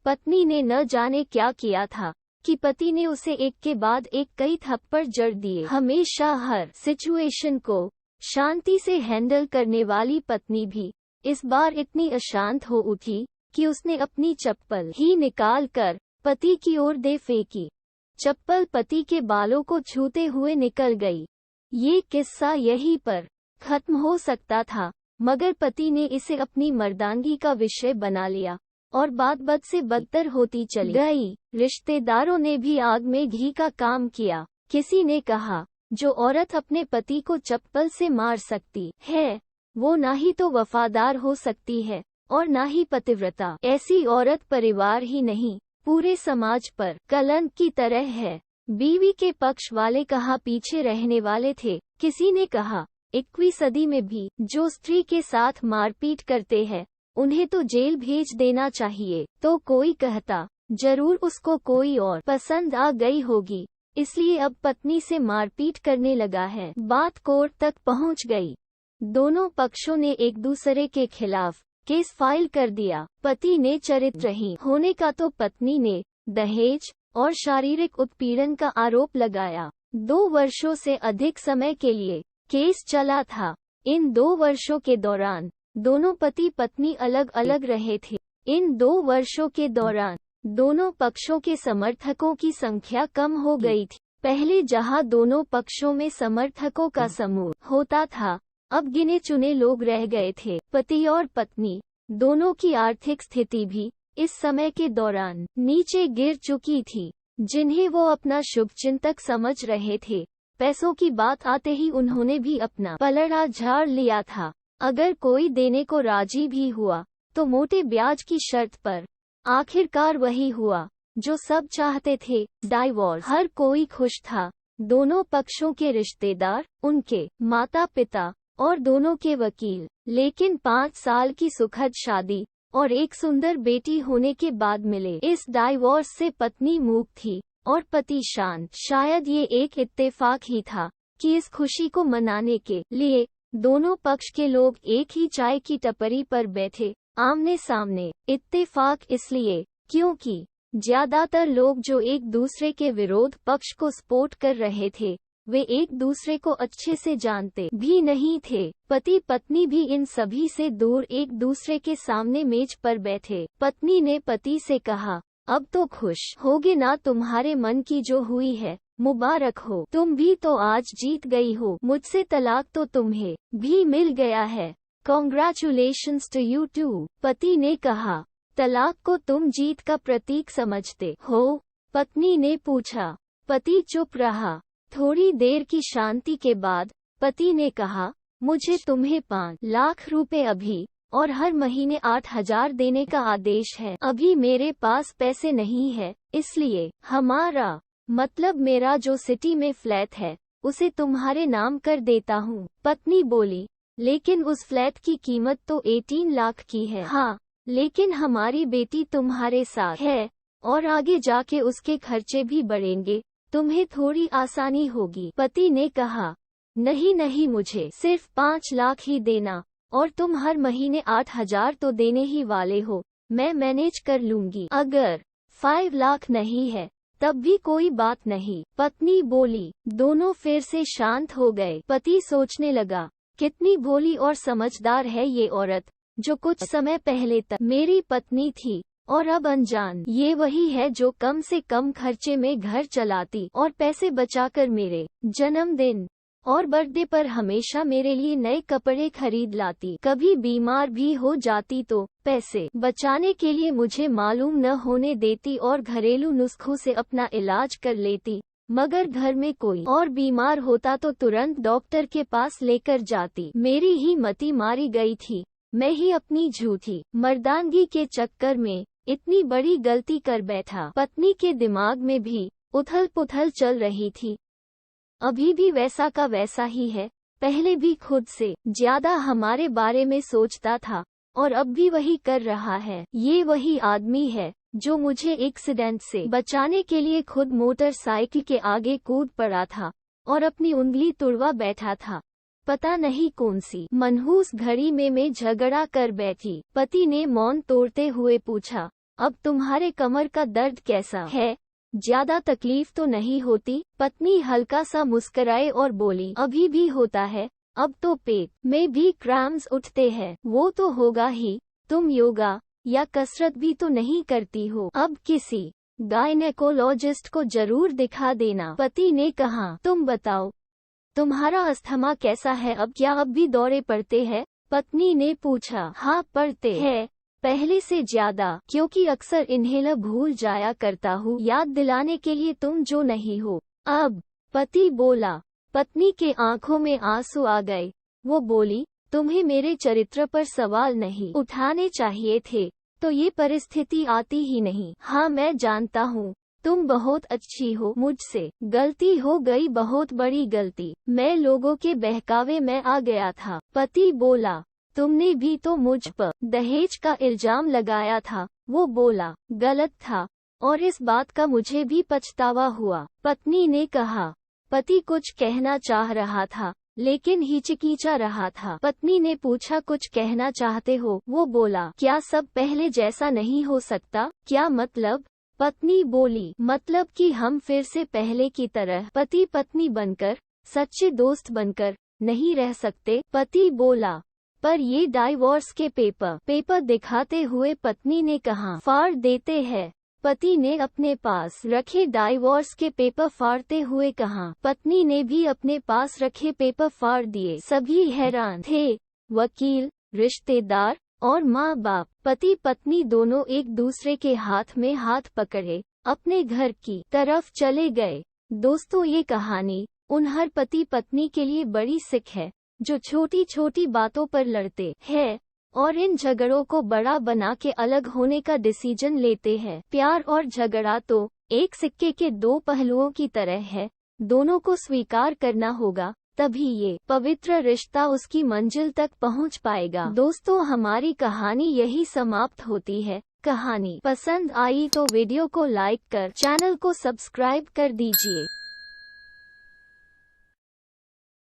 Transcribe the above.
पत्नी ने न जाने क्या किया था कि पति ने उसे एक के बाद एक कई थप्पड़ जड़ दिए। हमेशा हर सिचुएशन को शांति से हैंडल करने वाली पत्नी भी इस बार इतनी अशांत हो उठी कि उसने अपनी चप्पल ही निकाल कर पति की ओर दे फेंकी। चप्पल पति के बालों को छूते हुए निकल गई। ये किस्सा यहीं पर खत्म हो सकता था, मगर पति ने इसे अपनी मर्दानगी का विषय बना लिया और बात बद से बदतर होती चली गई। रिश्तेदारों ने भी आग में घी का काम किया। किसी ने कहा, जो औरत अपने पति को चप्पल से मार सकती है वो ना ही तो वफादार हो सकती है और ना ही पतिव्रता। ऐसी औरत परिवार ही नहीं पूरे समाज पर कलंक की तरह है। बीवी के पक्ष वाले कहाँ पीछे रहने वाले थे। किसी ने कहा, 21वीं सदी में भी जो स्त्री के साथ मारपीट करते हैं उन्हें तो जेल भेज देना चाहिए। तो कोई कहता, जरूर उसको कोई और पसंद आ गई होगी इसलिए अब पत्नी से मारपीट करने लगा है। बात कोर्ट तक पहुंच गई। दोनों पक्षों ने एक दूसरे के खिलाफ केस फाइल कर दिया। पति ने चरित्रहीन होने का तो पत्नी ने दहेज और शारीरिक उत्पीड़न का आरोप लगाया। 2 वर्षों से अधिक समय के लिए केस चला था। इन 2 वर्षों के दौरान दोनों पति पत्नी अलग अलग रहे थे। इन 2 वर्षों के दौरान दोनों पक्षों के समर्थकों की संख्या कम हो गई थी। पहले जहां दोनों पक्षों में समर्थकों का समूह होता था, अब गिने चुने लोग रह गए थे। पति और पत्नी दोनों की आर्थिक स्थिति भी इस समय के दौरान नीचे गिर चुकी थी, जिन्हें वो अपना शुभचिंतक समझ रहे थे। पैसों की बात आते ही उन्होंने भी अपना पलड़ा झाड़ लिया था। अगर कोई देने को राजी भी हुआ तो मोटे ब्याज की शर्त पर। आखिरकार वही हुआ जो सब चाहते थे, डाइवोर्स। हर कोई खुश था। दोनों पक्षों के रिश्तेदार, उनके माता पिता और दोनों के वकील। लेकिन 5 साल की सुखद शादी और एक सुंदर बेटी होने के बाद मिले इस डाइवोर्स से पत्नी मूक थी और पति शांत। शायद ये एक इत्तेफाक ही था कि इस खुशी को मनाने के लिए दोनों पक्ष के लोग एक ही चाय की टपरी पर बैठे, आमने सामने। इत्तेफाक इसलिए क्योंकि ज्यादातर लोग जो एक दूसरे के विरोध पक्ष को सपोर्ट कर रहे थे वे एक दूसरे को अच्छे से जानते भी नहीं थे। पति पत्नी भी इन सभी से दूर एक दूसरे के सामने मेज पर बैठे। पत्नी ने पति से कहा, अब तो खुश होगे ना, तुम्हारे मन की जो हुई है मुबारक हो, तुम भी तो आज जीत गई हो। मुझसे तलाक तो तुम्हें भी मिल गया है। Congratulations to you too. पति ने कहा, तलाक को तुम जीत का प्रतीक समझते हो? पत्नी ने पूछा। पति चुप रहा। थोड़ी देर की शांति के बाद पति ने कहा, मुझे तुम्हें 5 लाख रुपए अभी और हर महीने 8,000 देने का आदेश है। अभी मेरे पास पैसे नहीं है, इसलिए हमारा मतलब मेरा जो सिटी में फ्लैट है उसे तुम्हारे नाम कर देता हूँ। पत्नी बोली, लेकिन उस फ्लैट की कीमत तो 18 लाख की है। हाँ, लेकिन हमारी बेटी तुम्हारे साथ है और आगे जाके उसके खर्चे भी बढ़ेंगे, तुम्हें थोड़ी आसानी होगी। पति ने कहा, नहीं नहीं, मुझे सिर्फ 5 लाख ही देना और तुम हर महीने 8,000 तो देने ही वाले हो, मैं मैनेज कर लूंगी। अगर 5 लाख नहीं है तब भी कोई बात नहीं, पत्नी बोली। दोनों फिर से शांत हो गए। पति सोचने लगा, कितनी भोली और समझदार है ये औरत, जो कुछ समय पहले तक मेरी पत्नी थी और अब अनजान। ये वही है जो कम से कम खर्चे में घर चलाती और पैसे बचाकर मेरे जन्मदिन और बर्थडे पर हमेशा मेरे लिए नए कपड़े खरीद लाती। कभी बीमार भी हो जाती तो पैसे बचाने के लिए मुझे मालूम न होने देती और घरेलू नुस्खों से अपना इलाज कर लेती। मगर घर में कोई और बीमार होता तो तुरंत डॉक्टर के पास लेकर जाती। मेरी ही मति मारी गई थी। मैं ही अपनी झूठी मर्दानगी के चक्कर में इतनी बड़ी गलती कर बैठा। पत्नी के दिमाग में भी उथल पुथल चल रही थी। अभी भी वैसा का वैसा ही है। पहले भी खुद से ज्यादा हमारे बारे में सोचता था और अब भी वही कर रहा है। ये वही आदमी है जो मुझे एक्सीडेंट से बचाने के लिए खुद मोटरसाइकिल के आगे कूद पड़ा था और अपनी उंगली तुड़वा बैठा था। पता नहीं कौन सी मनहूस घड़ी में मैं झगड़ा कर बैठी। पति ने मौन तोड़ते हुए पूछा, अब तुम्हारे कमर का दर्द कैसा है? ज्यादा तकलीफ तो नहीं होती? पत्नी हल्का सा मुस्कुराए और बोली, अभी भी होता है, अब तो पेट में भी क्रैम्स उठते हैं। वो तो होगा ही, तुम योगा या कसरत भी तो नहीं करती हो। अब किसी गायनेकोलॉजिस्ट को जरूर दिखा देना। पति ने कहा, तुम बताओ, तुम्हारा अस्थमा कैसा है? अब क्या अब भी दौरे पड़ते हैं? पत्नी ने पूछा। हाँ पड़ते हैं, पहले से ज्यादा, क्योंकि अक्सर इन्हेलर भूल जाया करता हूँ याद दिलाने के लिए तुम जो नहीं हो अब। पति बोला। पत्नी के आंखों में आंसू आ गए। वो बोली, तुम्हें मेरे चरित्र पर सवाल नहीं उठाने चाहिए थे, तो ये परिस्थिति आती ही नहीं। हाँ मैं जानता हूँ, तुम बहुत अच्छी हो, मुझसे गलती हो गई, बहुत बड़ी गलती। मैं लोगों के बहकावे में आ गया था। पति बोला, तुमने भी तो मुझ पर दहेज का इल्जाम लगाया था। वो बोला, गलत था, और इस बात का मुझे भी पछतावा हुआ। पत्नी ने कहा। पति कुछ कहना चाह रहा था, लेकिन हिचकिचा रहा था। पत्नी ने पूछा, कुछ कहना चाहते हो? वो बोला, क्या सब पहले जैसा नहीं हो सकता? क्या मतलब? पत्नी बोली, मतलब कि हम फिर से पहले की तरह पति पत्नी बनकर, सच्चे दोस्त बनकर नहीं रह सकते? पति बोला, पर ये डाइवोर्स के पेपर दिखाते हुए पत्नी ने कहा, फाड़ देते हैं। पति ने अपने पास रखे डाइवोर्स के पेपर फाड़ते हुए कहा। पत्नी ने भी अपने पास रखे पेपर फाड़ दिए। सभी हैरान थे, वकील, रिश्तेदार और माँ बाप। पति पत्नी दोनों एक दूसरे के हाथ में हाथ पकड़े अपने घर की तरफ चले गए। दोस्तों, ये कहानी उन हर पति पत्नी के लिए बड़ी सीख है जो छोटी छोटी बातों पर लड़ते हैं और इन झगड़ों को बड़ा बना के अलग होने का डिसीजन लेते हैं। प्यार और झगड़ा तो एक सिक्के के दो पहलुओं की तरह है, दोनों को स्वीकार करना होगा, तभी ये पवित्र रिश्ता उसकी मंजिल तक पहुंच पाएगा। दोस्तों, हमारी कहानी यही समाप्त होती है। कहानी पसंद आई तो वीडियो को लाइक कर चैनल को सब्सक्राइब कर दीजिए।